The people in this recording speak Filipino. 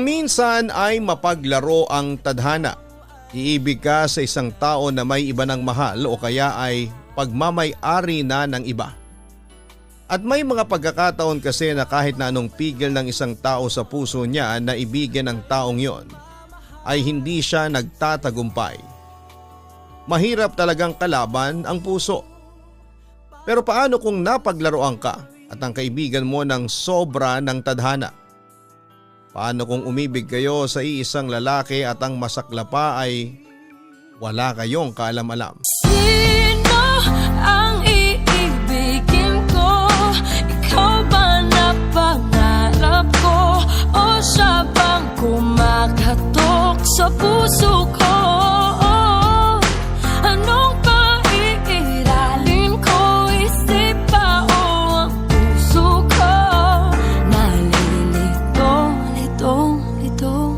minsan ay mapaglaro ang tadhana. Iibig ka sa isang tao na may iba ng mahal o kaya ay pagmamay-ari na ng iba. At may mga pagkakataon kasi na kahit na anong pigil ng isang tao sa puso niya na ibigin ang taong yon, ay hindi siya nagtatagumpay. Mahirap talagang kalaban ang puso. Pero paano kung napaglaruan ka at ang kaibigan mo ng sobra ng tadhana? Paano kung umibig kayo sa iisang lalaki at ang masakla pa ay wala kayong kaalam-alam? Sino ang iibigin ko? Ikaw ba na pangarap ko? O siya bang kumakatok sa puso ko? Anong paiiralin ko? Isip ba o ang puso ko? Nalilito, lito, lito.